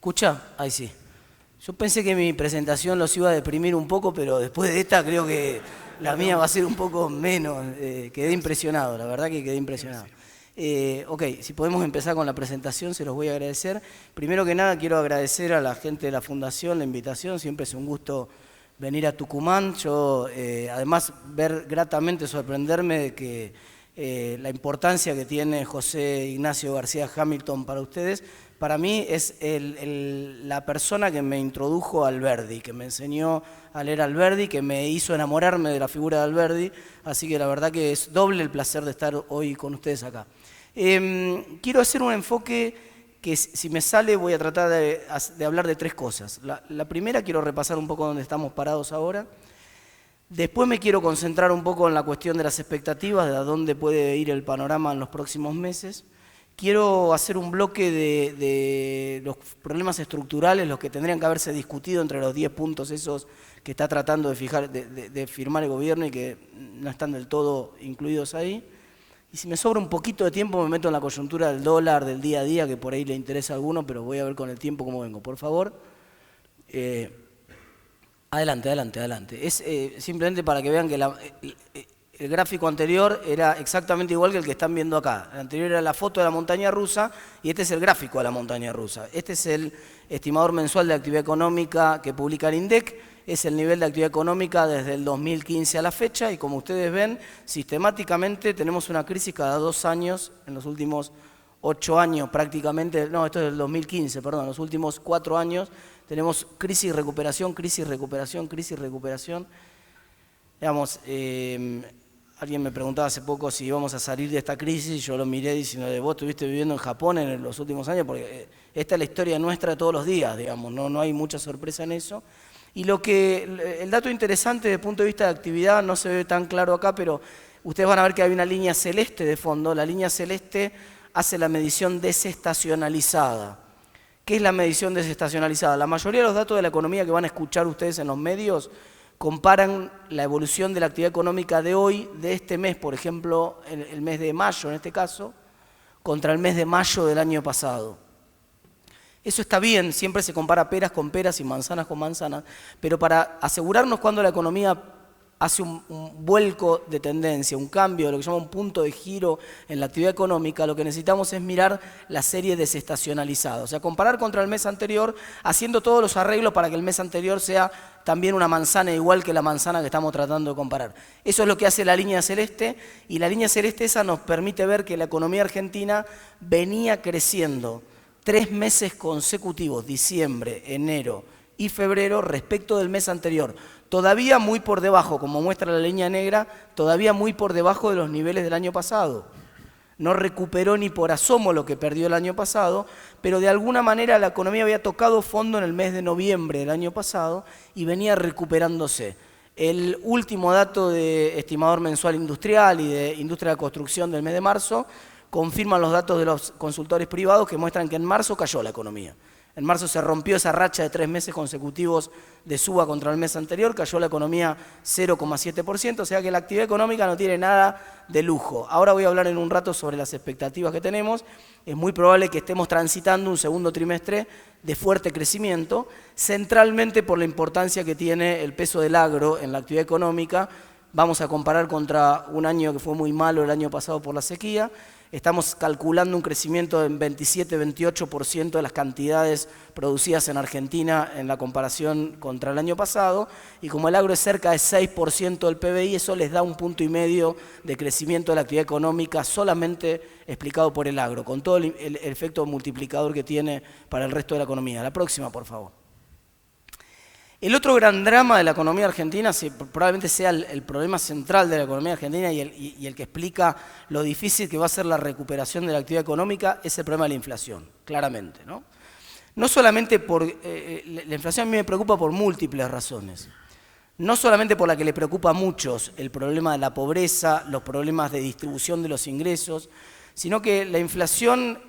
escucha? Ahí sí. Yo pensé que mi presentación los iba a deprimir un poco, pero después de esta creo que la mía va a ser un poco menos. Quedé impresionado, la verdad que quedé impresionado. Ok, si podemos empezar con la presentación, se los voy a agradecer. Primero que nada, quiero agradecer a la gente de la Fundación la invitación. Siempre es un gusto venir a Tucumán. Yo, además, ver gratamente, sorprenderme de que la importancia que tiene José Ignacio García Hamilton para ustedes. Para mí es la persona que me introdujo a Alberdi, que me enseñó a leer Alberdi, que me hizo enamorarme de la figura de Alberdi, así que la verdad que es doble el placer de estar hoy con ustedes acá. Quiero hacer un enfoque que, si me sale, voy a tratar de hablar de tres cosas. La primera, quiero repasar un poco dónde estamos parados ahora. Después me quiero concentrar un poco en la cuestión de las expectativas, de a dónde puede ir el panorama en los próximos meses. Quiero hacer un bloque de los problemas estructurales, los que tendrían que haberse discutido entre los 10 puntos esos que está tratando de firmar el gobierno y que no están del todo incluidos ahí. Y si me sobra un poquito de tiempo me meto en la coyuntura del dólar, del día a día, que por ahí le interesa a alguno, pero voy a ver con el tiempo cómo vengo. Por favor, adelante. Es simplemente para que vean que el gráfico anterior era exactamente igual que el que están viendo acá. El anterior era la foto de la montaña rusa y este es el gráfico de la montaña rusa. Este es el estimador mensual de actividad económica que publica el INDEC. Es el nivel de actividad económica desde el 2015 a la fecha y, como ustedes ven, sistemáticamente tenemos una crisis cada 2 años, en los últimos 8 años prácticamente, no, esto es del 2015, perdón, en los últimos 4 años tenemos crisis, recuperación, crisis, recuperación, crisis, recuperación. Digamos, alguien me preguntaba hace poco si íbamos a salir de esta crisis, yo lo miré diciendo, vos estuviste viviendo en Japón en los últimos años, porque esta es la historia nuestra de todos los días, digamos, no hay mucha sorpresa en eso. Y el dato interesante desde el punto de vista de actividad no se ve tan claro acá, pero ustedes van a ver que hay una línea celeste de fondo. La línea celeste hace la medición desestacionalizada. ¿Qué es la medición desestacionalizada? La mayoría de los datos de la economía que van a escuchar ustedes en los medios comparan la evolución de la actividad económica de hoy, de este mes, por ejemplo, el mes de mayo en este caso, contra el mes de mayo del año pasado. Eso está bien, siempre se compara peras con peras y manzanas con manzanas, pero para asegurarnos cuando la economía hace un vuelco de tendencia, un cambio, lo que se llama un punto de giro en la actividad económica, lo que necesitamos es mirar la serie desestacionalizada, o sea, comparar contra el mes anterior, haciendo todos los arreglos para que el mes anterior sea también una manzana igual que la manzana que estamos tratando de comparar. Eso es lo que hace la línea celeste, y la línea celeste esa nos permite ver que la economía argentina venía creciendo 3 meses consecutivos, diciembre, enero y febrero, respecto del mes anterior. Todavía muy por debajo, como muestra la línea negra, todavía muy por debajo de los niveles del año pasado. No recuperó ni por asomo lo que perdió el año pasado, pero de alguna manera la economía había tocado fondo en el mes de noviembre del año pasado y venía recuperándose. El último dato de estimador mensual industrial y de industria de la construcción del mes de marzo confirman los datos de los consultores privados que muestran que en marzo cayó la economía. En marzo se rompió esa racha de 3 meses consecutivos de suba contra el mes anterior, cayó la economía 0,7%, o sea que la actividad económica no tiene nada de lujo. Ahora voy a hablar en un rato sobre las expectativas que tenemos. Es muy probable que estemos transitando un segundo trimestre de fuerte crecimiento, centralmente por la importancia que tiene el peso del agro en la actividad económica. Vamos a comparar contra un año que fue muy malo el año pasado por la sequía. Estamos calculando un crecimiento en 27-28% de las cantidades producidas en Argentina en la comparación contra el año pasado, y como el agro es cerca de 6% del PBI, eso les da 1,5 puntos de crecimiento de la actividad económica solamente explicado por el agro, con todo el efecto multiplicador que tiene para el resto de la economía. La próxima, por favor. El otro gran drama de la economía argentina, probablemente sea el problema central de la economía argentina y el que explica lo difícil que va a ser la recuperación de la actividad económica, es el problema de la inflación, claramente, ¿no? No solamente por... la inflación a mí me preocupa por múltiples razones. No solamente por la que le preocupa a muchos, el problema de la pobreza, los problemas de distribución de los ingresos, sino que la inflación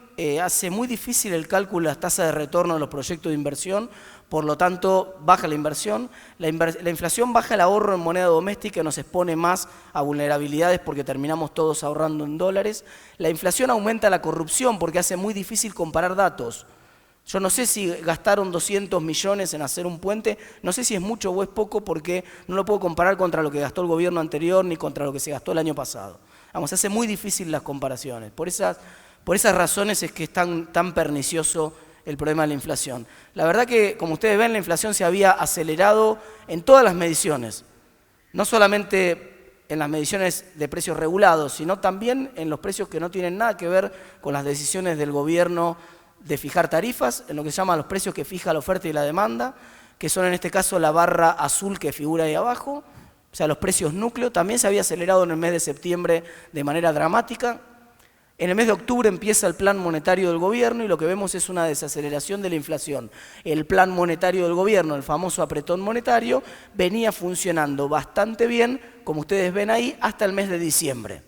hace muy difícil el cálculo de las tasas de retorno de los proyectos de inversión. Por lo tanto, baja la inversión, la inflación baja el ahorro en moneda doméstica, nos expone más a vulnerabilidades porque terminamos todos ahorrando en dólares. La inflación aumenta la corrupción porque hace muy difícil comparar datos. Yo no sé si gastaron 200 millones en hacer un puente, no sé si es mucho o es poco porque no lo puedo comparar contra lo que gastó el gobierno anterior ni contra lo que se gastó el año pasado. Vamos, hace muy difícil las comparaciones. Por esas razones es que es tan pernicioso el problema de la inflación. La verdad que, como ustedes ven, la inflación se había acelerado en todas las mediciones, no solamente en las mediciones de precios regulados, sino también en los precios que no tienen nada que ver con las decisiones del gobierno de fijar tarifas, en lo que se llama los precios que fija la oferta y la demanda, que son en este caso la barra azul que figura ahí abajo, o sea, los precios núcleo. También se había acelerado en el mes de septiembre de manera dramática. En el mes de octubre empieza el plan monetario del gobierno y lo que vemos es una desaceleración de la inflación. El plan monetario del gobierno, el famoso apretón monetario, venía funcionando bastante bien, como ustedes ven ahí, hasta el mes de diciembre,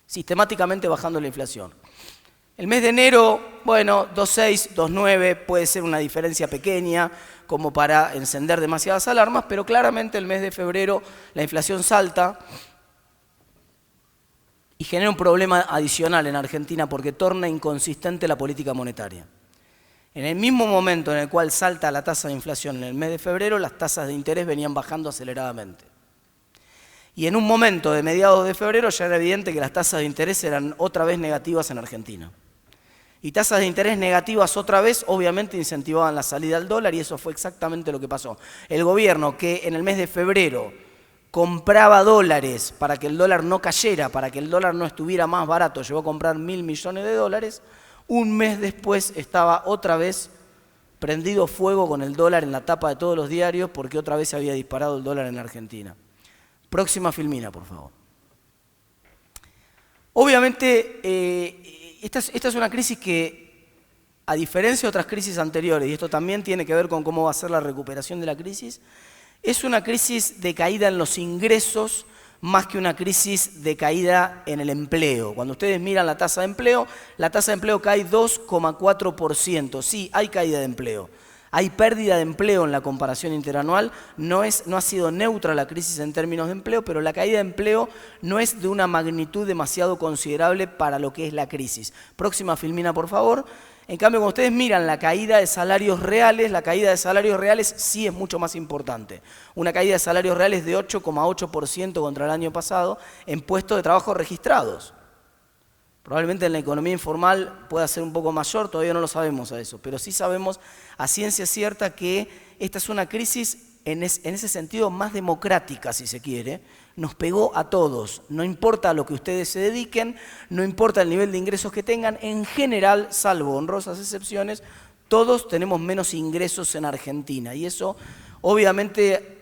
sistemáticamente bajando la inflación. El mes de enero, bueno, 2,6, 2,9, puede ser una diferencia pequeña como para encender demasiadas alarmas, pero claramente el mes de febrero la inflación salta y genera un problema adicional en Argentina porque torna inconsistente la política monetaria. En el mismo momento en el cual salta la tasa de inflación en el mes de febrero, las tasas de interés venían bajando aceleradamente. Y en un momento de mediados de febrero ya era evidente que las tasas de interés eran otra vez negativas en Argentina. Y tasas de interés negativas otra vez obviamente incentivaban la salida al dólar y eso fue exactamente lo que pasó. El gobierno que en el mes de febrero compraba dólares para que el dólar no cayera, para que el dólar no estuviera más barato, llegó a comprar 1.000 millones de dólares, un mes después estaba otra vez prendido fuego con el dólar en la tapa de todos los diarios porque otra vez se había disparado el dólar en Argentina. Próxima filmina, por favor. Obviamente, esta es una crisis que, a diferencia de otras crisis anteriores, y esto también tiene que ver con cómo va a ser la recuperación de la crisis, es una crisis de caída en los ingresos más que una crisis de caída en el empleo. Cuando ustedes miran la tasa de empleo cae 2,4%. Sí, hay caída de empleo. Hay pérdida de empleo en la comparación interanual, no ha sido neutra la crisis en términos de empleo, pero la caída de empleo no es de una magnitud demasiado considerable para lo que es la crisis. Próxima filmina, por favor. En cambio, cuando ustedes miran la caída de salarios reales, la caída de salarios reales sí es mucho más importante. Una caída de salarios reales de 8,8% contra el año pasado en puestos de trabajo registrados. Probablemente en la economía informal pueda ser un poco mayor, todavía no lo sabemos a eso, pero sí sabemos a ciencia cierta que esta es una crisis en ese sentido más democrática, si se quiere. Nos pegó a todos, no importa a lo que ustedes se dediquen, no importa el nivel de ingresos que tengan, en general, salvo honrosas excepciones, todos tenemos menos ingresos en Argentina y eso obviamente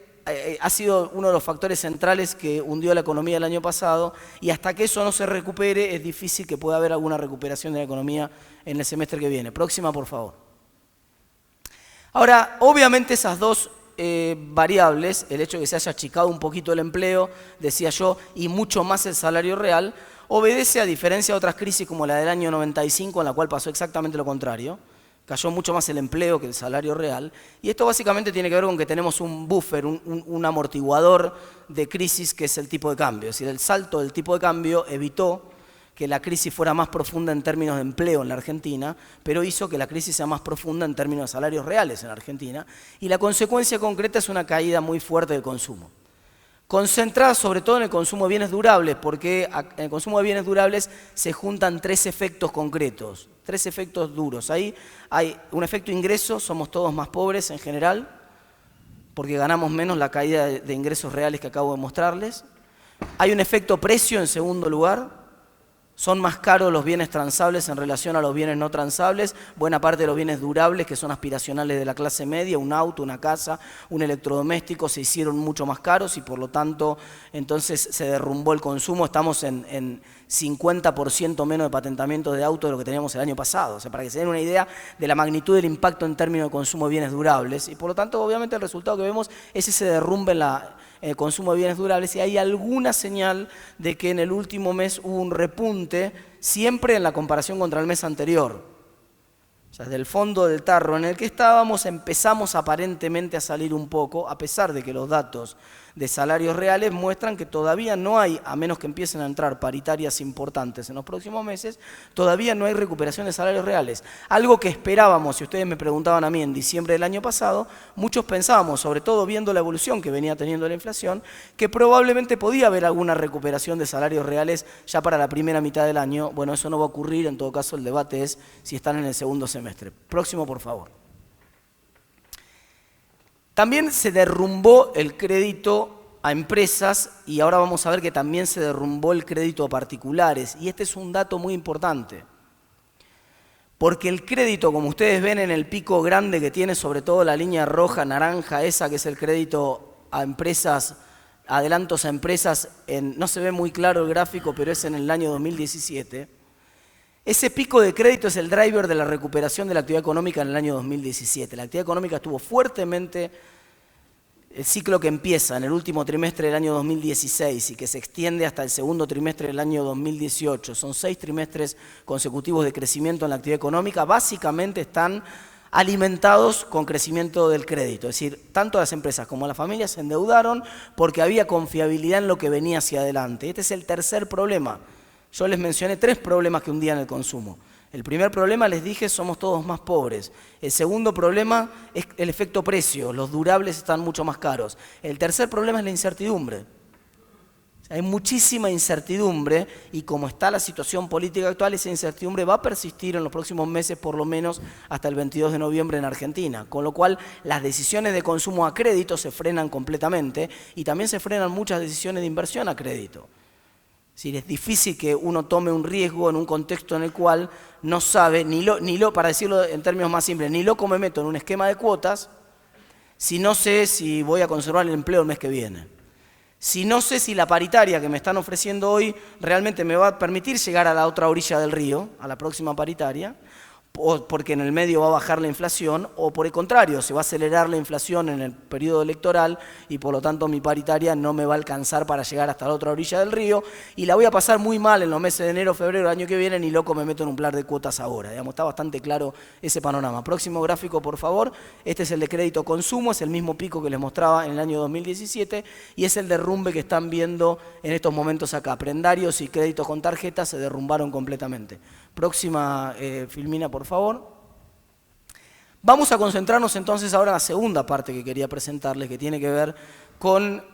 ha sido uno de los factores centrales que hundió la economía el año pasado y hasta que eso no se recupere es difícil que pueda haber alguna recuperación de la economía en el semestre que viene. Próxima, por favor. Ahora, obviamente esas dos variables, el hecho de que se haya achicado un poquito el empleo, decía yo, y mucho más el salario real, obedece a diferencia de otras crisis como la del año 95, en la cual pasó exactamente lo contrario. Cayó mucho más el empleo que el salario real. Y esto básicamente tiene que ver con que tenemos un buffer, un amortiguador de crisis que es el tipo de cambio. Es decir, el salto del tipo de cambio evitó que la crisis fuera más profunda en términos de empleo en la Argentina, pero hizo que la crisis sea más profunda en términos de salarios reales en la Argentina. Y la consecuencia concreta es una caída muy fuerte del consumo. Concentrada sobre todo en el consumo de bienes durables, porque en el consumo de bienes durables se juntan tres efectos concretos, tres efectos duros. Ahí hay un efecto ingreso, somos todos más pobres en general, porque ganamos menos, la caída de ingresos reales que acabo de mostrarles. Hay un efecto precio en segundo lugar. Son más caros los bienes transables en relación a los bienes no transables. Buena parte de los bienes durables, que son aspiracionales de la clase media, un auto, una casa, un electrodoméstico, se hicieron mucho más caros y por lo tanto entonces se derrumbó el consumo. Estamos en 50% menos de patentamientos de autos de lo que teníamos el año pasado. O sea, para que se den una idea de la magnitud del impacto en términos de consumo de bienes durables. Y por lo tanto, obviamente, el resultado que vemos es ese derrumbe en el consumo de bienes durables y hay alguna señal de que en el último mes hubo un repunte siempre en la comparación contra el mes anterior. O sea, desde el fondo del tarro en el que estábamos empezamos aparentemente a salir un poco, a pesar de que los datos de salarios reales muestran que todavía no hay, a menos que empiecen a entrar paritarias importantes en los próximos meses, todavía no hay recuperación de salarios reales. Algo que esperábamos, si ustedes me preguntaban a mí en diciembre del año pasado, muchos pensábamos, sobre todo viendo la evolución que venía teniendo la inflación, que probablemente podía haber alguna recuperación de salarios reales ya para la primera mitad del año. Bueno, eso no va a ocurrir, en todo caso el debate es si están en el segundo semestre. Próximo, por favor. También se derrumbó el crédito a empresas y ahora vamos a ver que también se derrumbó el crédito a particulares. Y este es un dato muy importante. Porque el crédito, como ustedes ven en el pico grande que tiene sobre todo la línea roja, naranja, esa que es el crédito a empresas, adelantos a empresas, no se ve muy claro el gráfico, pero es en el año 2017. Ese pico de crédito es el driver de la recuperación de la actividad económica en el año 2017. La actividad económica estuvo fuertemente, el ciclo que empieza en el último trimestre del año 2016 y que se extiende hasta el segundo trimestre del año 2018. Son 6 trimestres consecutivos de crecimiento en la actividad económica. Básicamente están alimentados con crecimiento del crédito. Es decir, tanto las empresas como las familias se endeudaron porque había confiabilidad en lo que venía hacia adelante. Este es el tercer problema. Yo les mencioné 3 problemas que hundían el consumo. El primer problema, les dije, somos todos más pobres. El segundo problema es el efecto precio, los durables están mucho más caros. El tercer problema es la incertidumbre. Hay muchísima incertidumbre y como está la situación política actual, esa incertidumbre va a persistir en los próximos meses, por lo menos hasta el 22 de noviembre en Argentina. Con lo cual, las decisiones de consumo a crédito se frenan completamente y también se frenan muchas decisiones de inversión a crédito. Es decir, es difícil que uno tome un riesgo en un contexto en el cual no sabe, para decirlo en términos más simples, ni loco me meto en un esquema de cuotas si no sé si voy a conservar el empleo el mes que viene. Si no sé si la paritaria que me están ofreciendo hoy realmente me va a permitir llegar a la otra orilla del río, a la próxima paritaria, o porque en el medio va a bajar la inflación, o por el contrario, se va a acelerar la inflación en el periodo electoral y por lo tanto mi paritaria no me va a alcanzar para llegar hasta la otra orilla del río y la voy a pasar muy mal en los meses de enero, febrero del año que viene, ni loco me meto en un plan de cuotas ahora. Digamos, está bastante claro ese panorama. Próximo gráfico, por favor. Este es el de crédito consumo, es el mismo pico que les mostraba en el año 2017 y es el derrumbe que están viendo en estos momentos acá. Prendarios y créditos con tarjeta se derrumbaron completamente. Próxima, Filmina, por favor. Vamos a concentrarnos entonces ahora en la segunda parte que quería presentarles, que tiene que ver con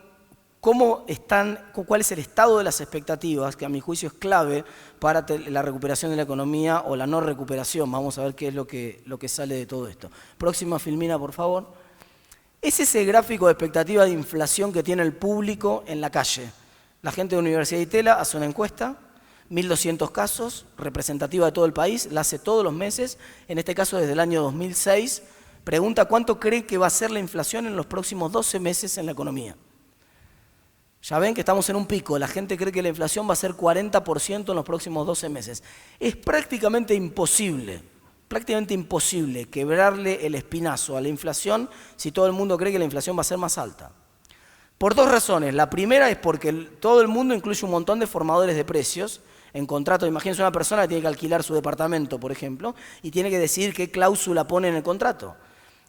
cuál es el estado de las expectativas, que a mi juicio es clave para la recuperación de la economía o la no recuperación. Vamos a ver qué es lo que sale de todo esto. Próxima, Filmina, por favor. Ese es el gráfico de expectativa de inflación que tiene el público en la calle. La gente de Universidad de Itela hace una encuesta, 1.200 casos, representativa de todo el país, la hace todos los meses, en este caso desde el año 2006, pregunta cuánto cree que va a ser la inflación en los próximos 12 meses en la economía. Ya ven que estamos en un pico, la gente cree que la inflación va a ser 40% en los próximos 12 meses. Es prácticamente imposible quebrarle el espinazo a la inflación si todo el mundo cree que la inflación va a ser más alta. Por 2 razones. La primera es porque todo el mundo incluye un montón de formadores de precios en contrato. Imagínense una persona que tiene que alquilar su departamento, por ejemplo, y tiene que decidir qué cláusula pone en el contrato.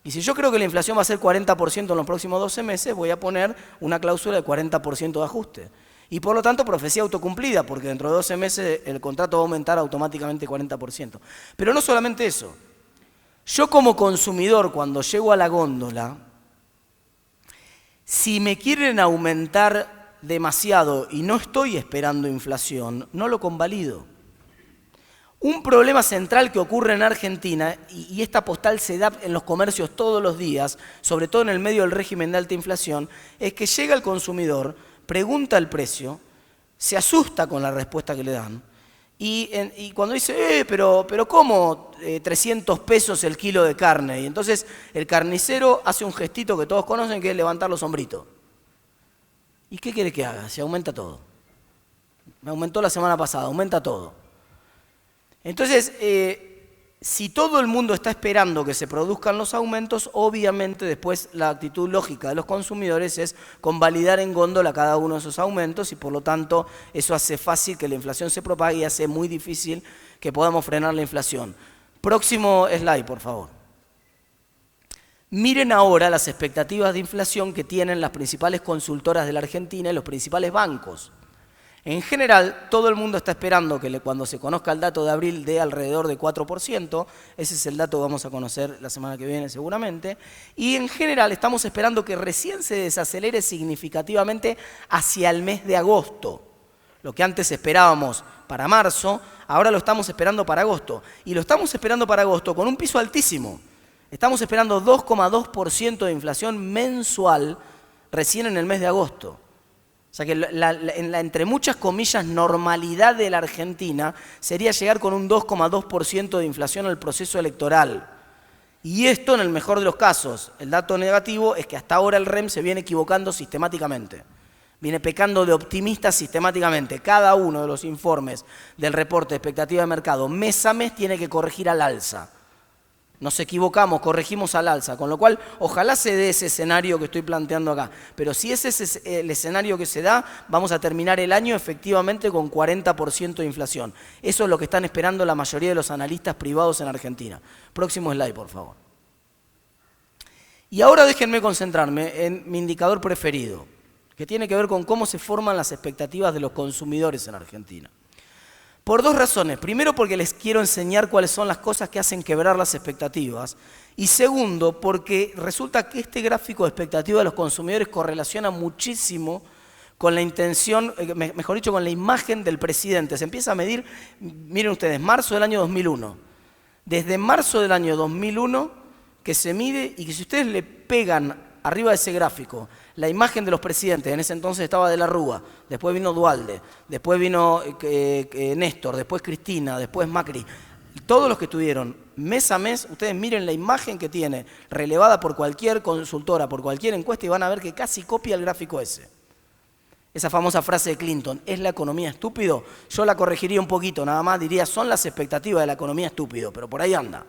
Y si yo creo que la inflación va a ser 40% en los próximos 12 meses, voy a poner una cláusula de 40% de ajuste. Y por lo tanto, profecía autocumplida, porque dentro de 12 meses el contrato va a aumentar automáticamente 40%. Pero no solamente eso. Yo como consumidor, cuando llego a la góndola, si me quieren aumentar demasiado y no estoy esperando inflación, no lo convalido. Un problema central que ocurre en Argentina, y esta postal se da en los comercios todos los días, sobre todo en el medio del régimen de alta inflación, es que llega el consumidor, pregunta el precio, se asusta con la respuesta que le dan, y cuando dice, pero ¿cómo 300 pesos el kilo de carne? Y entonces el carnicero hace un gestito que todos conocen, que es levantar los hombritos. ¿Y qué quiere que haga? Se aumenta todo. Me aumentó la semana pasada, aumenta todo. Entonces, si todo el mundo está esperando que se produzcan los aumentos, obviamente después la actitud lógica de los consumidores es convalidar en góndola cada uno de esos aumentos y por lo tanto eso hace fácil que la inflación se propague y hace muy difícil que podamos frenar la inflación. Próximo slide, por favor. Miren ahora las expectativas de inflación que tienen las principales consultoras de la Argentina y los principales bancos. En general, todo el mundo está esperando que cuando se conozca el dato de abril dé alrededor de 4%, ese es el dato que vamos a conocer la semana que viene seguramente, y en general estamos esperando que recién se desacelere significativamente hacia el mes de agosto. Lo que antes esperábamos para marzo, ahora lo estamos esperando para agosto. Y lo estamos esperando para agosto con un piso altísimo. Estamos esperando 2,2% de inflación mensual recién en el mes de agosto. O sea que entre muchas comillas, normalidad de la Argentina sería llegar con un 2,2% de inflación al proceso electoral. Y esto en el mejor de los casos. El dato negativo es que hasta ahora el REM se viene equivocando sistemáticamente. Viene pecando de optimista sistemáticamente. Cada uno de los informes del reporte de expectativa de mercado mes a mes tiene que corregir al alza. Nos equivocamos, corregimos al alza, con lo cual ojalá se dé ese escenario que estoy planteando acá. Pero si ese es el escenario que se da, vamos a terminar el año efectivamente con 40% de inflación. Eso es lo que están esperando la mayoría de los analistas privados en Argentina. Próximo slide, por favor. Y ahora déjenme concentrarme en mi indicador preferido, que tiene que ver con cómo se forman las expectativas de los consumidores en Argentina. Por dos razones. Primero, porque les quiero enseñar cuáles son las cosas que hacen quebrar las expectativas. Y segundo, porque resulta que este gráfico de expectativa de los consumidores correlaciona muchísimo con la intención, mejor dicho, con la imagen del presidente. Se empieza a medir, miren ustedes, marzo del año 2001. Desde marzo del año 2001 que se mide y que si ustedes le pegan arriba de ese gráfico la imagen de los presidentes, en ese entonces estaba De la Rúa, después vino Duhalde, después vino Néstor, después Cristina, después Macri. Todos los que estuvieron mes a mes, ustedes miren la imagen que tiene, relevada por cualquier consultora, por cualquier encuesta, y van a ver que casi copia el gráfico ese. Esa famosa frase de Clinton, ¿es la economía estúpido? Yo la corregiría un poquito, nada más diría, son las expectativas de la economía estúpido, pero por ahí anda.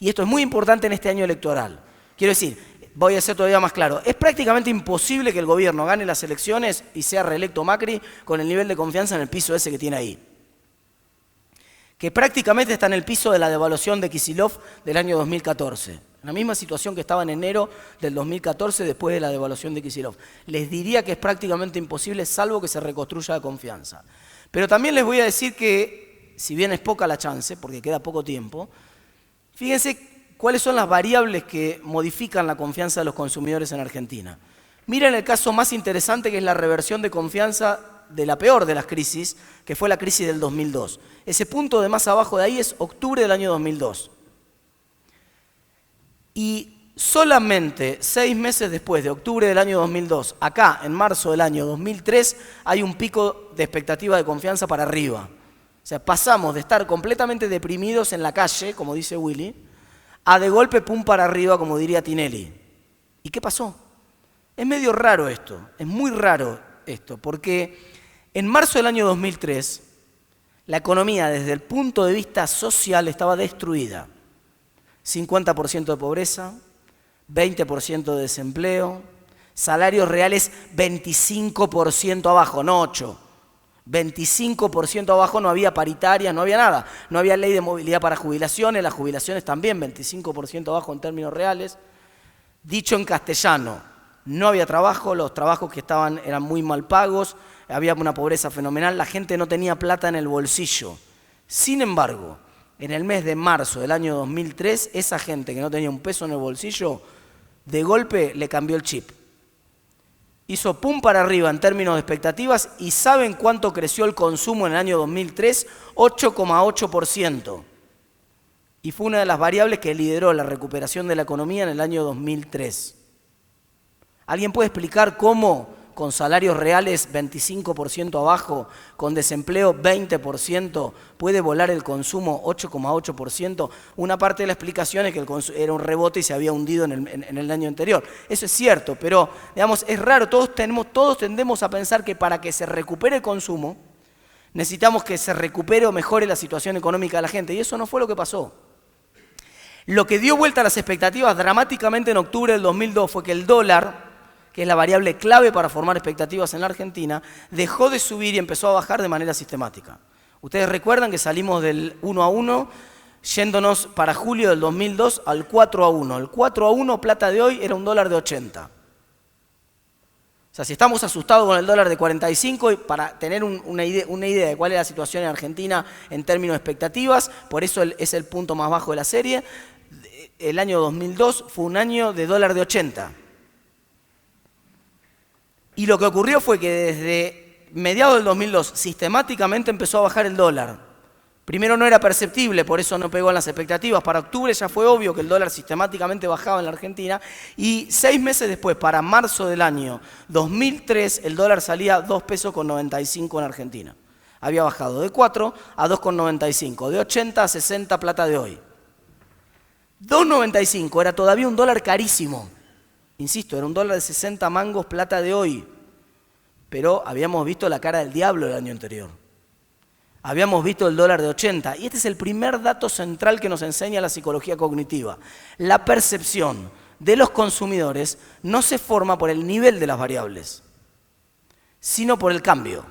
Y esto es muy importante en este año electoral. Quiero decir, voy a ser todavía más claro, es prácticamente imposible que el gobierno gane las elecciones y sea reelecto Macri con el nivel de confianza en el piso ese que tiene ahí. Que prácticamente está en el piso de la devaluación de Kicillof del año 2014. En la misma situación que estaba en enero del 2014 después de la devaluación de Kicillof. Les diría que es prácticamente imposible salvo que se reconstruya la confianza. Pero también les voy a decir que, si bien es poca la chance, porque queda poco tiempo, fíjense ¿cuáles son las variables que modifican la confianza de los consumidores en Argentina? Miren el caso más interesante que es la reversión de confianza de la peor de las crisis, que fue la crisis del 2002. Ese punto de más abajo de ahí es octubre del año 2002. Y solamente 6 meses después de octubre del año 2002, acá en marzo del año 2003, hay un pico de expectativa de confianza para arriba. O sea, pasamos de estar completamente deprimidos en la calle, como dice Willy, a de golpe pum para arriba, como diría Tinelli. ¿Y qué pasó? Es medio raro esto, es muy raro esto, porque en marzo del año 2003, la economía desde el punto de vista social estaba destruida. 50% de pobreza, 20% de desempleo, salarios reales 25% abajo, no 8%. 25% abajo, no había paritarias, no había nada. No había ley de movilidad para jubilaciones, las jubilaciones también 25% abajo en términos reales. Dicho en castellano, no había trabajo, los trabajos que estaban eran muy mal pagos, había una pobreza fenomenal, la gente no tenía plata en el bolsillo. Sin embargo, en el mes de marzo del año 2003, esa gente que no tenía un peso en el bolsillo, de golpe le cambió el chip. Hizo pum para arriba en términos de expectativas y ¿saben cuánto creció el consumo en el año 2003? 8,8%. Y fue una de las variables que lideró la recuperación de la economía en el año 2003. ¿Alguien puede explicar cómo con salarios reales 25% abajo, con desempleo 20%, puede volar el consumo 8,8%. Una parte de la explicación es que era un rebote y se había hundido en el año anterior. Eso es cierto, pero digamos, es raro, todos tendemos a pensar que para que se recupere el consumo, necesitamos que se recupere o mejore la situación económica de la gente, y eso no fue lo que pasó. Lo que dio vuelta a las expectativas dramáticamente en octubre del 2002 fue que el dólar, que es la variable clave para formar expectativas en la Argentina, dejó de subir y empezó a bajar de manera sistemática. Ustedes recuerdan que salimos del 1 a 1, yéndonos para julio del 2002 al 4-1. El 4-1 plata de hoy era un dólar de 80. O sea, si estamos asustados con el dólar de 45, y para tener una idea de cuál es la situación en Argentina en términos de expectativas, por eso es el punto más bajo de la serie, el año 2002 fue un año de dólar de 80. Y lo que ocurrió fue que desde mediados del 2002 sistemáticamente empezó a bajar el dólar. Primero no era perceptible, por eso no pegó en las expectativas. Para octubre ya fue obvio que el dólar sistemáticamente bajaba en la Argentina. Y 6 meses después, para marzo del año 2003, el dólar salía 2 pesos con 95 en Argentina. Había bajado de 4 a 2,95, de 80 a 60 plata de hoy. 2,95 era todavía un dólar carísimo. Insisto, era un dólar de 60 mangos plata de hoy. Pero habíamos visto la cara del diablo el año anterior. Habíamos visto el dólar de 80. Y este es el primer dato central que nos enseña la psicología cognitiva. La percepción de los consumidores no se forma por el nivel de las variables, sino por el cambio.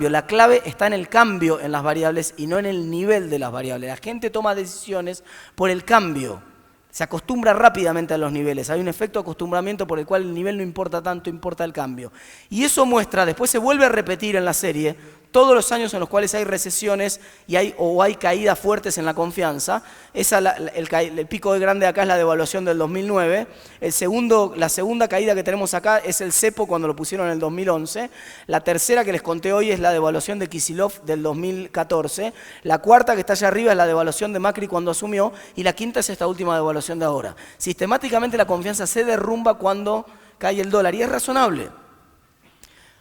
La clave está en el cambio en las variables y no en el nivel de las variables. La gente toma decisiones por el cambio. Se acostumbra rápidamente a los niveles. Hay un efecto de acostumbramiento por el cual el nivel no importa tanto, importa el cambio. Y eso muestra, después se vuelve a repetir en la serie, todos los años en los cuales hay recesiones y hay caídas fuertes en la confianza. El pico de grande acá es la devaluación del 2009. La segunda caída que tenemos acá es el cepo cuando lo pusieron en el 2011. La tercera que les conté hoy es la devaluación de Kicillof del 2014. La cuarta que está allá arriba es la devaluación de Macri cuando asumió. Y la quinta es esta última devaluación de ahora. Sistemáticamente la confianza se derrumba cuando cae el dólar. Y es razonable.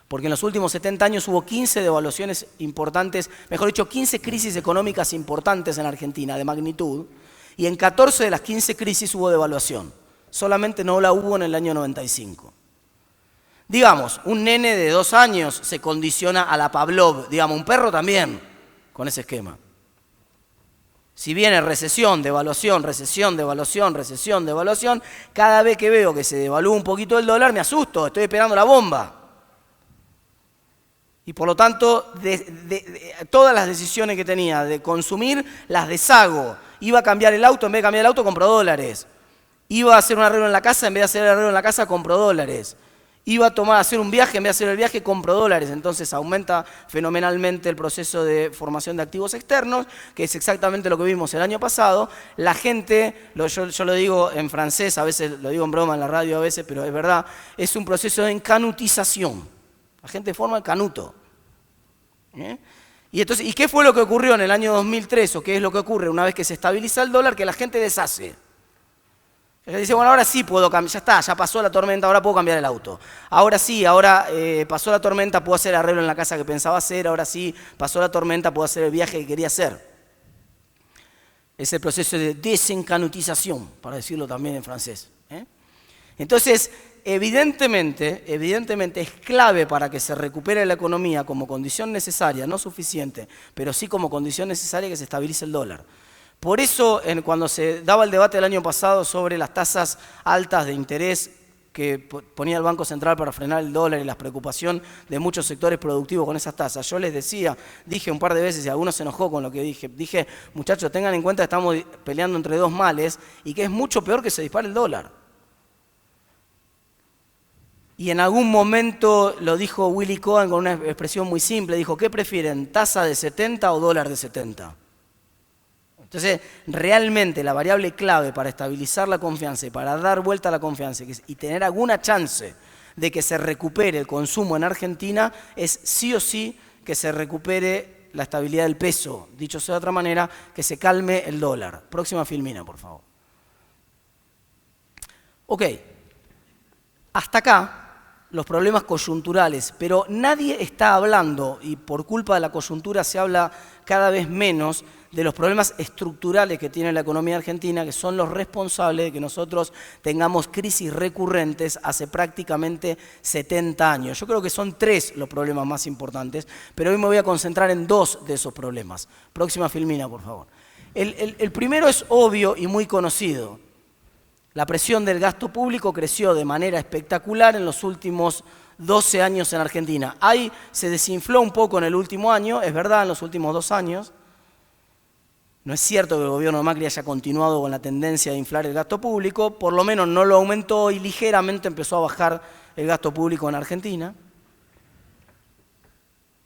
Porque en los últimos 70 años hubo 15 devaluaciones importantes, mejor dicho, 15 crisis económicas importantes en Argentina de magnitud, y en 14 de las 15 crisis hubo devaluación. Solamente no la hubo en el año 95. Digamos, un nene de 2 años se condiciona a la Pavlov, digamos, un perro también, con ese esquema. Si viene recesión, devaluación, recesión, devaluación, recesión, devaluación, cada vez que veo que se devalúa un poquito el dólar me asusto, estoy esperando la bomba. Y por lo tanto, todas las decisiones que tenía de consumir, las deshago. Iba a cambiar el auto, en vez de cambiar el auto, compro dólares. Iba a hacer un arreglo en la casa, en vez de hacer el arreglo en la casa, compro dólares. Iba a hacer un viaje, en vez de hacer el viaje, compro dólares. Entonces aumenta fenomenalmente el proceso de formación de activos externos, que es exactamente lo que vimos el año pasado. La gente, yo lo digo en francés, a veces lo digo en broma en la radio a veces, pero es verdad, es un proceso de encanutización. La gente forma el canuto. ¿Y qué fue lo que ocurrió en el año 2003? ¿O qué es lo que ocurre una vez que se estabiliza el dólar? Que la gente deshace. La gente dice, bueno, ahora sí puedo cambiar, ya está, ya pasó la tormenta, ahora puedo cambiar el auto. Ahora sí, pasó la tormenta, puedo hacer el arreglo en la casa que pensaba hacer. Ahora sí, pasó la tormenta, puedo hacer el viaje que quería hacer. Es el proceso de desencanutización, para decirlo también en francés. Entonces, evidentemente es clave para que se recupere la economía como condición necesaria, no suficiente, pero sí como condición necesaria que se estabilice el dólar. Por eso, cuando se daba el debate el año pasado sobre las tasas altas de interés que ponía el Banco Central para frenar el dólar y la preocupación de muchos sectores productivos con esas tasas, yo les dije un par de veces y algunos se enojó con lo que dije, muchachos, tengan en cuenta que estamos peleando entre dos males y que es mucho peor que se dispare el dólar. Y en algún momento lo dijo Willy Cohen con una expresión muy simple, dijo, ¿qué prefieren, tasa de 70 o dólar de 70? Entonces, realmente la variable clave para estabilizar la confianza y para dar vuelta a la confianza y tener alguna chance de que se recupere el consumo en Argentina es sí o sí que se recupere la estabilidad del peso. Dicho sea de otra manera, que se calme el dólar. Próxima filmina, por favor. Ok, hasta acá los problemas coyunturales, pero nadie está hablando, y por culpa de la coyuntura se habla cada vez menos, de los problemas estructurales que tiene la economía argentina, que son los responsables de que nosotros tengamos crisis recurrentes hace prácticamente 70 años. Yo creo que son 3 los problemas más importantes, pero hoy me voy a concentrar en 2 de esos problemas. Próxima filmina, por favor. El primero es obvio y muy conocido. La presión del gasto público creció de manera espectacular en los últimos 12 años en Argentina. Ahí se desinfló un poco en el último año, es verdad, en los últimos 2 años, No es cierto que el gobierno de Macri haya continuado con la tendencia de inflar el gasto público, por lo menos no lo aumentó y ligeramente empezó a bajar el gasto público en Argentina.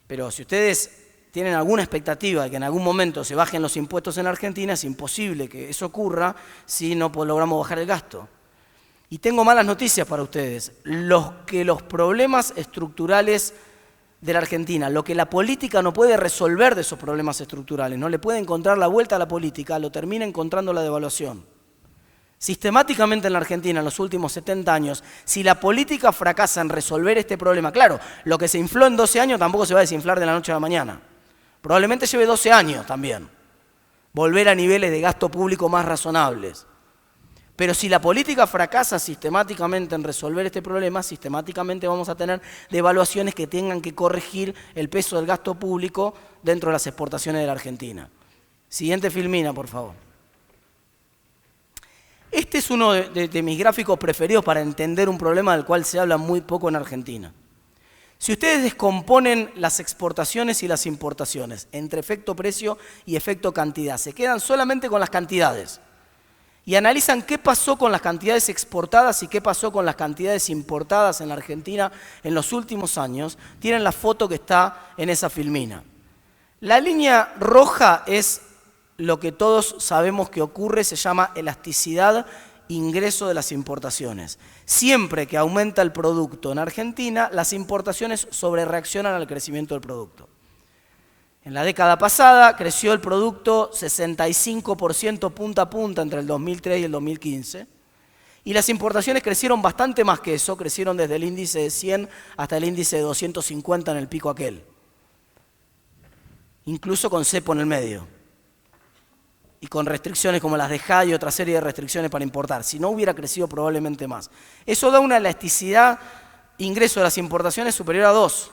Pero si ustedes tienen alguna expectativa de que en algún momento se bajen los impuestos en Argentina, es imposible que eso ocurra si no logramos bajar el gasto. Y tengo malas noticias para ustedes. Los problemas estructurales de la Argentina, lo que la política no puede resolver de esos problemas estructurales, no le puede encontrar la vuelta a la política, lo termina encontrando la devaluación. Sistemáticamente en la Argentina, en los últimos 70 años, si la política fracasa en resolver este problema, claro, lo que se infló en 12 años tampoco se va a desinflar de la noche a la mañana. Probablemente lleve 12 años también, volver a niveles de gasto público más razonables. Pero si la política fracasa sistemáticamente en resolver este problema, sistemáticamente vamos a tener devaluaciones que tengan que corregir el peso del gasto público dentro de las exportaciones de la Argentina. Siguiente filmina, por favor. Este es uno de mis gráficos preferidos para entender un problema del cual se habla muy poco en Argentina. Si ustedes descomponen las exportaciones y las importaciones entre efecto precio y efecto cantidad, se quedan solamente con las cantidades y analizan qué pasó con las cantidades exportadas y qué pasó con las cantidades importadas en la Argentina en los últimos años, tienen la foto que está en esa filmina. La línea roja es lo que todos sabemos que ocurre, se llama elasticidad ingreso de las importaciones. Siempre que aumenta el producto en Argentina, las importaciones sobrereaccionan al crecimiento del producto. En la década pasada creció el producto 65% punta a punta entre el 2003 y el 2015. Y las importaciones crecieron bastante más que eso, crecieron desde el índice de 100 hasta el índice de 250 en el pico aquel. Incluso con cepo en el medio. Y con restricciones como las de JA y otra serie de restricciones para importar. Si no hubiera crecido probablemente más. Eso da una elasticidad ingreso de las importaciones superior a 2.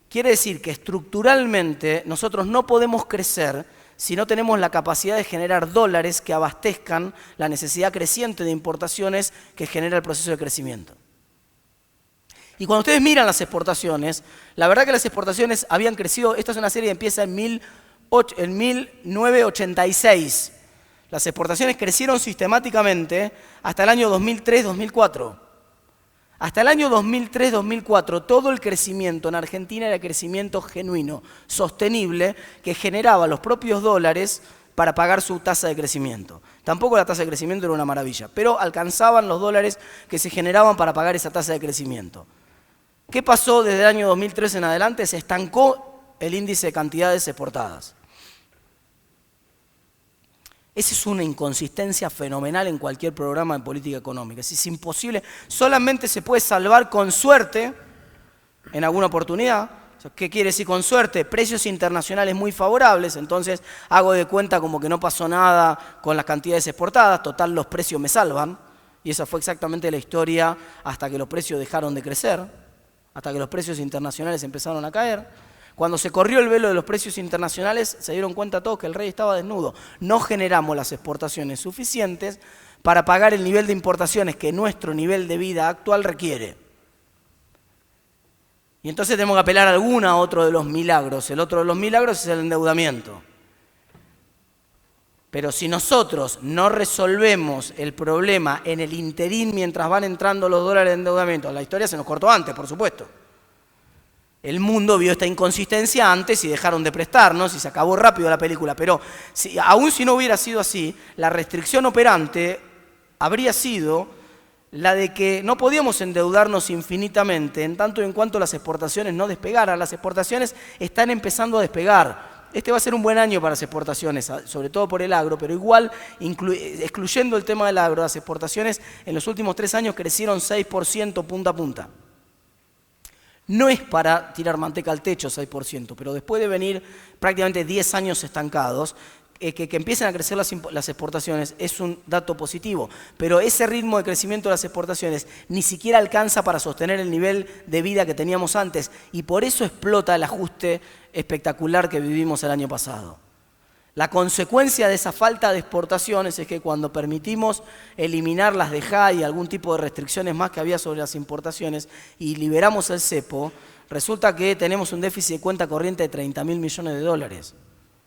Quiere decir que estructuralmente nosotros no podemos crecer si no tenemos la capacidad de generar dólares que abastezcan la necesidad creciente de importaciones que genera el proceso de crecimiento. Y cuando ustedes miran las exportaciones, la verdad que las exportaciones habían crecido, esta es una serie que empieza en 1986. Las exportaciones crecieron sistemáticamente hasta el año 2003-2004. Hasta el año 2003-2004 todo el crecimiento en Argentina era crecimiento genuino, sostenible, que generaba los propios dólares para pagar su tasa de crecimiento. Tampoco la tasa de crecimiento era una maravilla, pero alcanzaban los dólares que se generaban para pagar esa tasa de crecimiento. ¿Qué pasó desde el año 2003 en adelante? Se estancó el índice de cantidades exportadas. Esa es una inconsistencia fenomenal en cualquier programa de política económica. Es imposible, solamente se puede salvar con suerte en alguna oportunidad. ¿Qué quiere decir con suerte? Precios internacionales muy favorables, entonces hago de cuenta como que no pasó nada con las cantidades exportadas, total los precios me salvan, y esa fue exactamente la historia hasta que los precios dejaron de crecer, hasta que los precios internacionales empezaron a caer. Cuando se corrió el velo de los precios internacionales, se dieron cuenta todos que el rey estaba desnudo. No generamos las exportaciones suficientes para pagar el nivel de importaciones que nuestro nivel de vida actual requiere. Y entonces tenemos que apelar a otro de los milagros. El otro de los milagros es el endeudamiento. Pero si nosotros no resolvemos el problema en el interín mientras van entrando los dólares de endeudamiento, la historia se nos cortó antes, por supuesto. El mundo vio esta inconsistencia antes y dejaron de prestarnos y se acabó rápido la película. Pero aún si no hubiera sido así, la restricción operante habría sido la de que no podíamos endeudarnos infinitamente en tanto y en cuanto las exportaciones no despegaran. Las exportaciones están empezando a despegar. Este va a ser un buen año para las exportaciones, sobre todo por el agro, pero igual, excluyendo el tema del agro, las exportaciones en los últimos 3 años crecieron 6% punta a punta. No es para tirar manteca al techo 6%, pero después de venir prácticamente 10 años estancados, que empiecen a crecer las exportaciones es un dato positivo, pero ese ritmo de crecimiento de las exportaciones ni siquiera alcanza para sostener el nivel de vida que teníamos antes y por eso explota el ajuste espectacular que vivimos el año pasado. La consecuencia de esa falta de exportaciones es que cuando permitimos eliminar las de JA y algún tipo de restricciones más que había sobre las importaciones y liberamos el cepo, resulta que tenemos un déficit de cuenta corriente de 30.000 millones de dólares.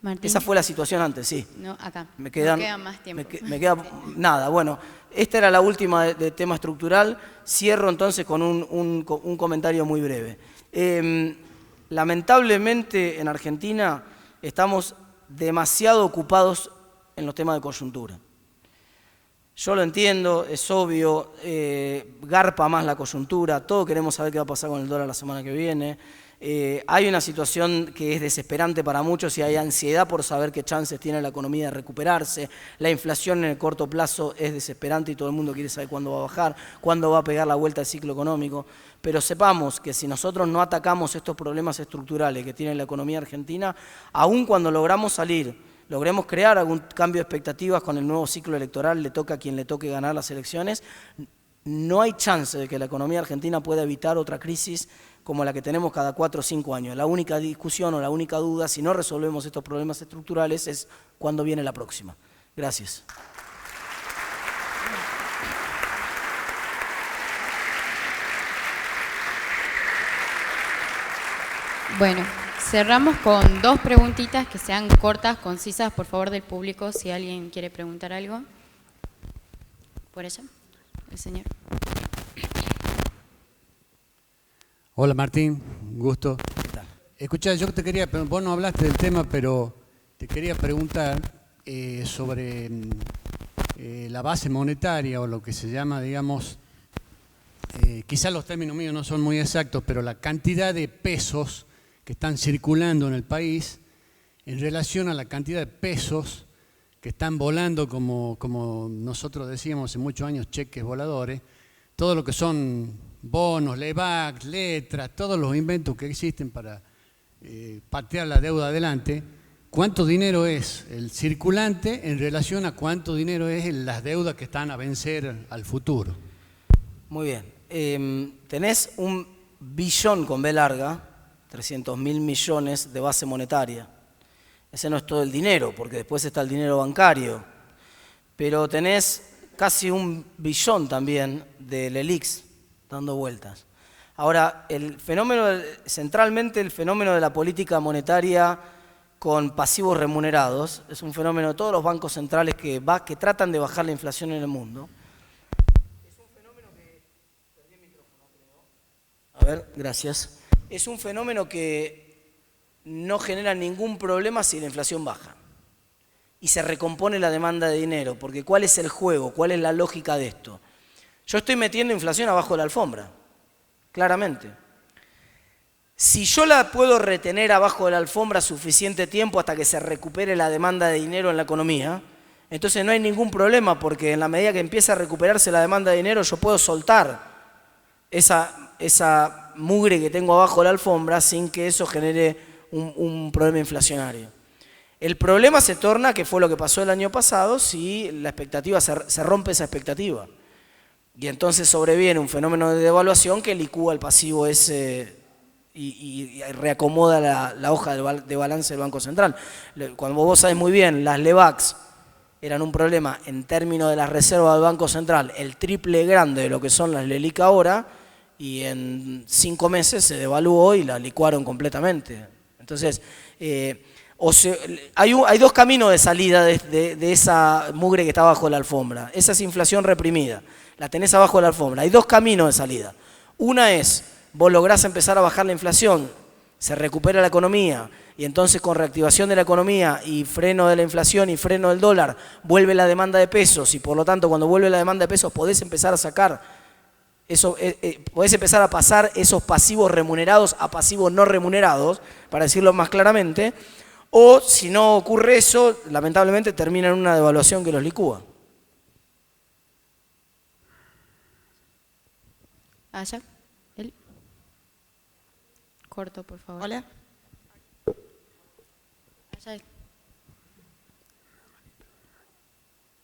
Martín. Esa fue la situación antes, sí. No, acá. Me queda más tiempo. Me queda nada. Bueno, esta era la última de tema estructural. Cierro entonces con un comentario muy breve. Lamentablemente en Argentina estamos demasiado ocupados en los temas de coyuntura. Yo lo entiendo, es obvio, garpa más la coyuntura, todos queremos saber qué va a pasar con el dólar la semana que viene. Hay una situación que es desesperante para muchos y hay ansiedad por saber qué chances tiene la economía de recuperarse. La inflación en el corto plazo es desesperante y todo el mundo quiere saber cuándo va a bajar, cuándo va a pegar la vuelta al ciclo económico. Pero sepamos que si nosotros no atacamos estos problemas estructurales que tiene la economía argentina, aun cuando logramos salir, logremos crear algún cambio de expectativas con el nuevo ciclo electoral, le toca a quien le toque ganar las elecciones, no hay chance de que la economía argentina pueda evitar otra crisis como la que tenemos cada 4 o 5 años. La única discusión o la única duda, si no resolvemos estos problemas estructurales, es cuándo viene la próxima. Gracias. Bueno, cerramos con 2 preguntitas que sean cortas, concisas, por favor, del público, si alguien quiere preguntar algo. Por allá, el señor. Hola Martín, un gusto. Escuchá, yo te quería, vos no hablaste del tema, pero te quería preguntar sobre la base monetaria o lo que se llama, digamos, quizás los términos míos no son muy exactos, pero la cantidad de pesos que están circulando en el país en relación a la cantidad de pesos que están volando, como nosotros decíamos hace muchos años, cheques voladores, todo lo que son bonos, LEVAX, letras, todos los inventos que existen para patear la deuda adelante. ¿Cuánto dinero es el circulante en relación a cuánto dinero es las deudas que están a vencer al futuro? Muy bien. Tenés 1 billón con B larga, 300.000 millones de base monetaria. Ese no es todo el dinero, porque después está el dinero bancario. Pero tenés casi 1 billón también del ELIX dando vueltas. Ahora, centralmente el fenómeno de la política monetaria con pasivos remunerados es un fenómeno de todos los bancos centrales que tratan de bajar la inflación en el mundo. Es un fenómeno que... Perdí el micrófono, creo. A ver, gracias. Es un fenómeno que no genera ningún problema si la inflación baja y se recompone la demanda de dinero, porque ¿cuál es el juego? ¿Cuál es la lógica de esto? Yo estoy metiendo inflación abajo de la alfombra, claramente. Si yo la puedo retener abajo de la alfombra suficiente tiempo hasta que se recupere la demanda de dinero en la economía, entonces no hay ningún problema, porque en la medida que empieza a recuperarse la demanda de dinero, yo puedo soltar esa mugre que tengo abajo de la alfombra sin que eso genere un problema inflacionario. El problema se torna, que fue lo que pasó el año pasado, si la expectativa se rompe esa expectativa. Y entonces sobreviene un fenómeno de devaluación que licúa el pasivo ese y reacomoda la hoja de balance del Banco Central. Cuando vos sabés muy bien, las LEVAX eran un problema en términos de las reservas del Banco Central, el triple grande de lo que son las LELIQ ahora, y en 5 meses se devaluó y la licuaron completamente. Entonces, hay 2 caminos de salida de esa mugre que está bajo la alfombra. Esa es inflación reprimida, la tenés abajo de la alfombra. Hay 2 caminos de salida. Una es, vos lográs empezar a bajar la inflación, se recupera la economía, y entonces con reactivación de la economía y freno de la inflación y freno del dólar, vuelve la demanda de pesos, y por lo tanto cuando vuelve la demanda de pesos podés empezar a sacar eso, podés empezar a pasar esos pasivos remunerados a pasivos no remunerados, para decirlo más claramente, o si no ocurre eso, lamentablemente termina en una devaluación que los licúa. Allá, él. Corto, por favor. Hola. Allá.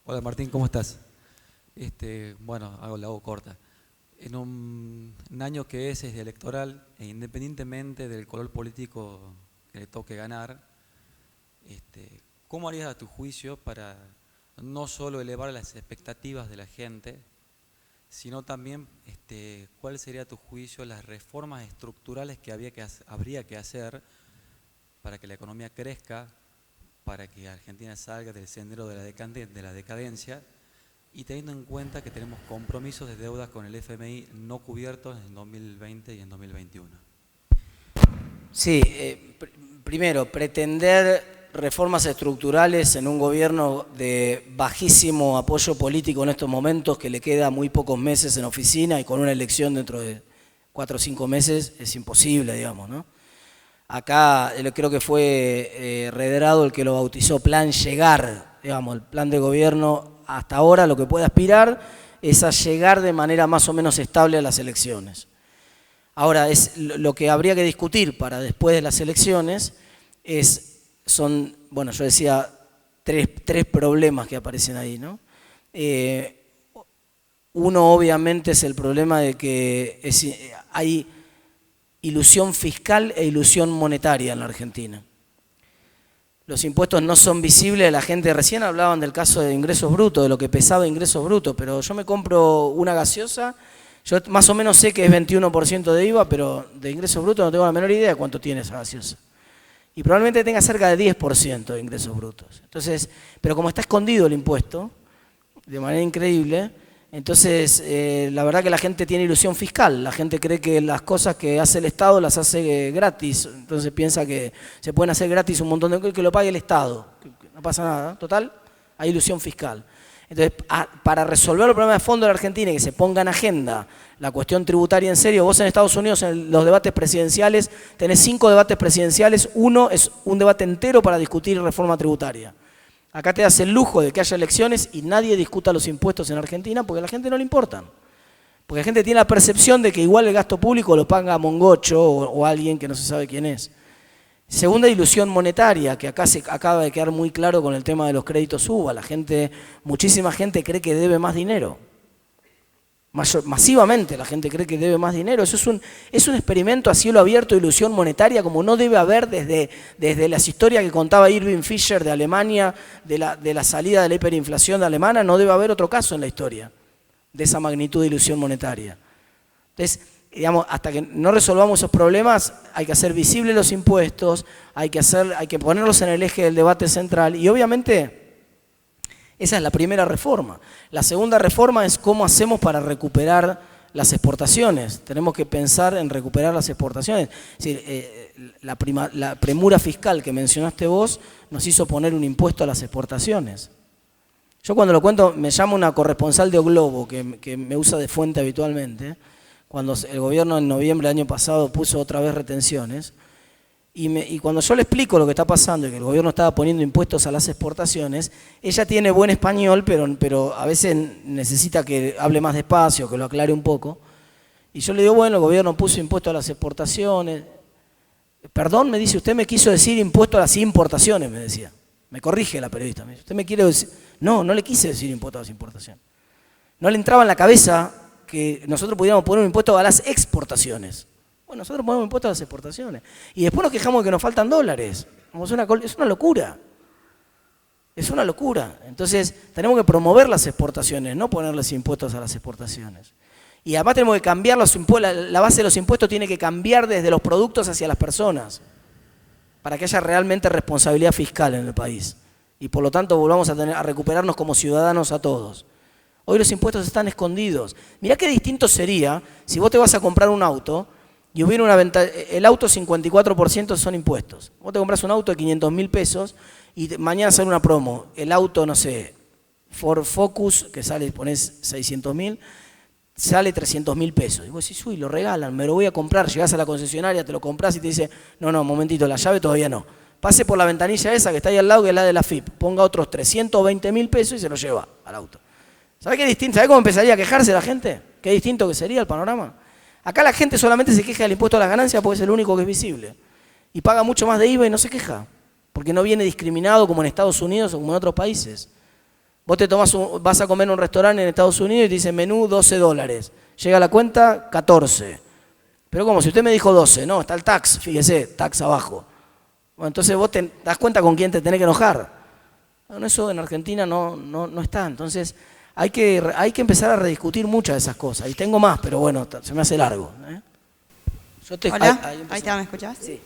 Hola Martín, ¿cómo estás? Bueno, la hago corta. En un año que es electoral, e independientemente del color político que le toque ganar, ¿cómo harías a tu juicio para no solo elevar las expectativas de la gente, sino también cuál sería a tu juicio las reformas estructurales que habría que hacer para que la economía crezca para que Argentina salga del sendero de la decadencia, y teniendo en cuenta que tenemos compromisos de deudas con el FMI no cubiertos en 2020 y en 2021? Sí, primero, pretender reformas estructurales en un gobierno de bajísimo apoyo político en estos momentos, que le queda muy pocos meses en oficina y con una elección dentro de 4 o 5 meses, es imposible, digamos, ¿no? Acá creo que fue Redrado el que lo bautizó Plan Llegar, digamos, el plan de gobierno hasta ahora lo que puede aspirar es a llegar de manera más o menos estable a las elecciones. Ahora, lo que habría que discutir para después de las elecciones son, bueno, yo decía, tres problemas que aparecen ahí, ¿no? Uno obviamente es el problema de que hay ilusión fiscal e ilusión monetaria en la Argentina. Los impuestos no son visibles, la gente recién hablaban del caso de ingresos brutos, de lo que pesaba ingresos brutos, pero yo me compro una gaseosa, yo más o menos sé que es 21% de IVA, pero de ingresos brutos no tengo la menor idea de cuánto tiene esa gaseosa. Y probablemente tenga cerca de 10% de ingresos brutos. Entonces, pero como está escondido el impuesto, de manera increíble, entonces la verdad que la gente tiene ilusión fiscal, la gente cree que las cosas que hace el Estado las hace gratis, entonces piensa que se pueden hacer gratis un montón de cosas que lo pague el Estado, que no pasa nada, total, hay ilusión fiscal. Entonces, para resolver los problemas de fondo de la Argentina y que se ponga en agenda la cuestión tributaria en serio, vos en Estados Unidos en los debates presidenciales tenés 5 debates presidenciales, uno es un debate entero para discutir reforma tributaria. Acá te das el lujo de que haya elecciones y nadie discuta los impuestos en Argentina porque a la gente no le importan. Porque la gente tiene la percepción de que igual el gasto público lo paga Mongocho o alguien que no se sabe quién es. Segunda ilusión monetaria, que acá se acaba de quedar muy claro con el tema de los créditos UBA. Muchísima gente cree que debe más dinero. Masivamente la gente cree que debe más dinero. Eso es un experimento a cielo abierto de ilusión monetaria como no debe haber desde las historias que contaba Irving Fisher de Alemania, de la salida de la hiperinflación de alemana, no debe haber otro caso en la historia de esa magnitud de ilusión monetaria. Entonces, digamos, hasta que no resolvamos esos problemas, hay que hacer visibles los impuestos, hay que ponerlos en el eje del debate central y obviamente esa es la primera reforma. La segunda reforma es cómo hacemos para recuperar las exportaciones. Tenemos que pensar en recuperar las exportaciones. Es decir, la premura fiscal que mencionaste vos nos hizo poner un impuesto a las exportaciones. Yo cuando lo cuento me llama una corresponsal de O Globo que me usa de fuente habitualmente, cuando el gobierno en noviembre del año pasado puso otra vez retenciones, y cuando yo le explico lo que está pasando y que el gobierno estaba poniendo impuestos a las exportaciones, ella tiene buen español, pero a veces necesita que hable más despacio, que lo aclare un poco. Y yo le digo, bueno, el gobierno puso impuestos a las exportaciones. Perdón, me dice, usted me quiso decir impuesto a las importaciones, me decía. Me corrige la periodista. Me dice, usted me quiere decir... No le quise decir impuesto a las importaciones. No le entraba en la cabeza que nosotros pudiéramos poner un impuesto a las exportaciones. Bueno, nosotros ponemos impuestos a las exportaciones. Y después nos quejamos de que nos faltan dólares. Es una locura. Es una locura. Entonces, tenemos que promover las exportaciones, no ponerles impuestos a las exportaciones. Y además tenemos que cambiar los impuestos, la base de los impuestos tiene que cambiar desde los productos hacia las personas, para que haya realmente responsabilidad fiscal en el país. Y por lo tanto volvamos a recuperarnos como ciudadanos a todos. Hoy los impuestos están escondidos. Mirá qué distinto sería si vos te vas a comprar un auto y hubiera una venta, el auto 54% son impuestos. Vos te compras un auto de 500.000 pesos y mañana sale una promo. El auto, no sé, Ford Focus, que sale, ponés 600.000, sale 300.000 pesos. Y vos decís, uy, lo regalan, me lo voy a comprar. Llegás a la concesionaria, te lo comprás y te dice, no, momentito, la llave todavía no. Pase por la ventanilla esa que está ahí al lado, que es la de la FIP. Ponga otros 320.000 pesos y se lo lleva al auto. ¿Sabe qué distinto? ¿Sabe cómo empezaría a quejarse la gente? ¿Qué distinto que sería el panorama? Acá la gente solamente se queja del impuesto a las ganancias porque es el único que es visible. Y paga mucho más de IVA y no se queja. Porque no viene discriminado como en Estados Unidos o como en otros países. Vos vas a comer en un restaurante en Estados Unidos y te dicen menú $12. Llega la cuenta 14. Pero como si usted me dijo 12, no, está el tax, fíjese, tax abajo. Bueno, entonces vos te das cuenta con quién te tenés que enojar. Bueno, eso en Argentina no está. Entonces hay que empezar a rediscutir muchas de esas cosas. Y tengo más, pero bueno, se me hace largo. Hola, ahí ahí está, ¿me escuchás? Sí.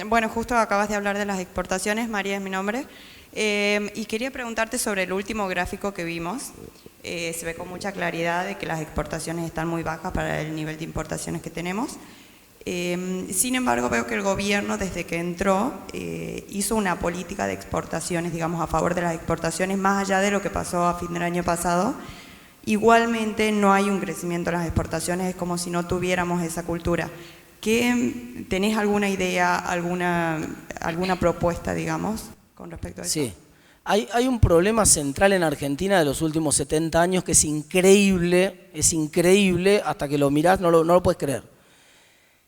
Bueno, justo acabas de hablar de las exportaciones, María es mi nombre, y quería preguntarte sobre el último gráfico que vimos. Se ve con mucha claridad de que las exportaciones están muy bajas para el nivel de importaciones que tenemos. Sin embargo, veo que el gobierno, desde que entró, hizo una política de exportaciones, digamos, a favor de las exportaciones, más allá de lo que pasó a fin del año pasado. Igualmente no hay un crecimiento en las exportaciones, es como si no tuviéramos esa cultura. ¿Tenés alguna idea, alguna propuesta, digamos, con respecto a eso? Sí. Hay un problema central en Argentina de los últimos 70 años que es increíble hasta que lo mirás, no lo puedes creer.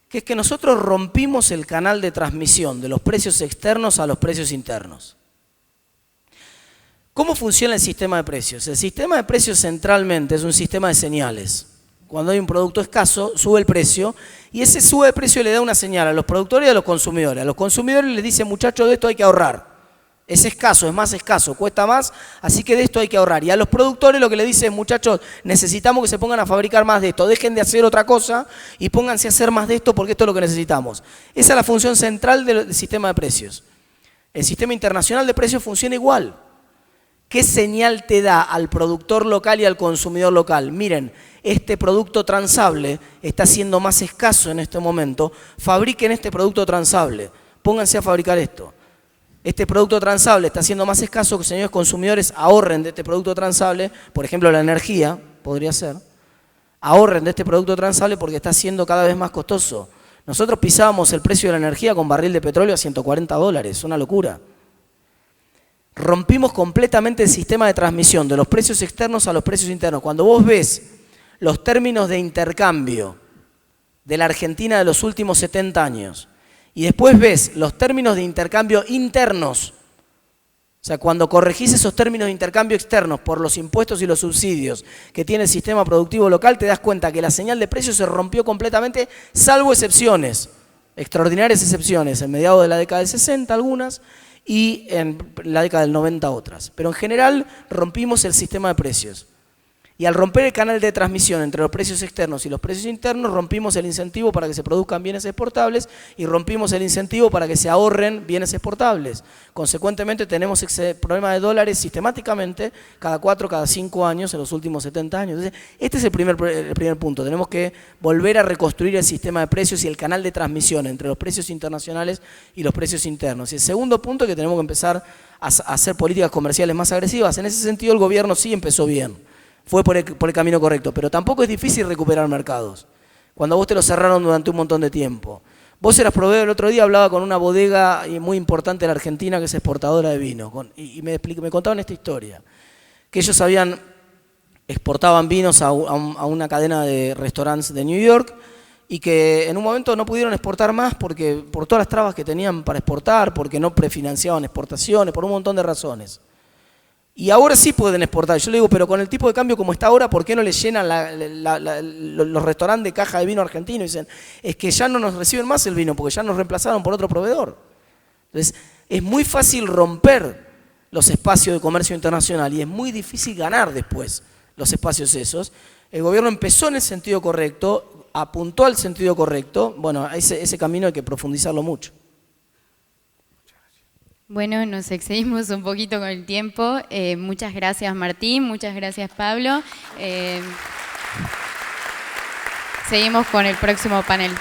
Que es que nosotros rompimos el canal de transmisión de los precios externos a los precios internos. ¿Cómo funciona el sistema de precios? El sistema de precios centralmente es un sistema de señales. Cuando hay un producto escaso, sube el precio y ese sube de precio le da una señal a los productores y a los consumidores. A los consumidores les dice, muchachos, de esto hay que ahorrar. Es escaso, es más escaso, cuesta más, así que de esto hay que ahorrar. Y a los productores lo que le dicen, muchachos, necesitamos que se pongan a fabricar más de esto, dejen de hacer otra cosa y pónganse a hacer más de esto porque esto es lo que necesitamos. Esa es la función central del sistema de precios. El sistema internacional de precios funciona igual. ¿Qué señal te da al productor local y al consumidor local? Miren, este producto transable está siendo más escaso en este momento, fabriquen este producto transable, pónganse a fabricar esto. Este producto transable está siendo más escaso, que señores consumidores ahorren de este producto transable, por ejemplo la energía, podría ser, ahorren de este producto transable porque está siendo cada vez más costoso. Nosotros pisábamos el precio de la energía con barril de petróleo a $140, una locura. Rompimos completamente el sistema de transmisión de los precios externos a los precios internos. Cuando vos ves los términos de intercambio de la Argentina de los últimos 70 años y después ves los términos de intercambio internos, o sea, cuando corregís esos términos de intercambio externos por los impuestos y los subsidios que tiene el sistema productivo local, te das cuenta que la señal de precios se rompió completamente, salvo excepciones, extraordinarias excepciones, en mediados de la década del 60 algunas, y en la década del 90 otras. Pero en general rompimos el sistema de precios. Y al romper el canal de transmisión entre los precios externos y los precios internos, rompimos el incentivo para que se produzcan bienes exportables y rompimos el incentivo para que se ahorren bienes exportables. Consecuentemente tenemos ese problema de dólares sistemáticamente cada 4, cada 5 años en los últimos 70 años. Entonces, este es el primer punto. Tenemos que volver a reconstruir el sistema de precios y el canal de transmisión entre los precios internacionales y los precios internos. Y el segundo punto es que tenemos que empezar a hacer políticas comerciales más agresivas. En ese sentido el gobierno sí empezó bien. Fue por el camino correcto, pero tampoco es difícil recuperar mercados, cuando a vos te lo cerraron durante un montón de tiempo. Vos eras proveedor, el otro día hablaba con una bodega muy importante en la Argentina que es exportadora de vino, y me contaban esta historia, que ellos exportaban vinos a una cadena de restaurantes de New York, y que en un momento no pudieron exportar más por todas las trabas que tenían para exportar, porque no prefinanciaban exportaciones, por un montón de razones. Y ahora sí pueden exportar. Yo le digo, pero con el tipo de cambio como está ahora, ¿por qué no le llenan los restaurantes de caja de vino argentino? Y dicen, es que ya no nos reciben más el vino, porque ya nos reemplazaron por otro proveedor. Entonces, es muy fácil romper los espacios de comercio internacional y es muy difícil ganar después los espacios esos. El gobierno empezó en el sentido correcto, apuntó al sentido correcto. Bueno, ese camino hay que profundizarlo mucho. Bueno, nos excedimos un poquito con el tiempo. Muchas gracias, Martín. Muchas gracias, Pablo. Seguimos con el próximo panel.